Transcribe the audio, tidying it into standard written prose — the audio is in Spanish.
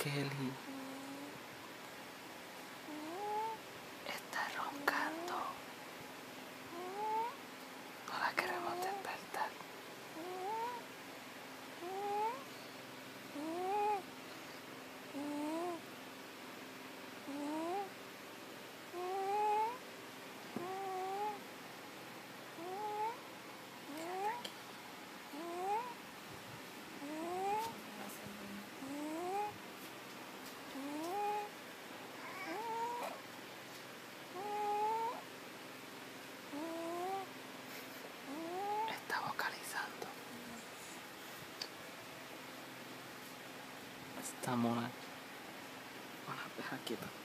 Kelly está roncando. No la queremos despertar. Está vocalizando. Esta mona. Bueno, deja quieta.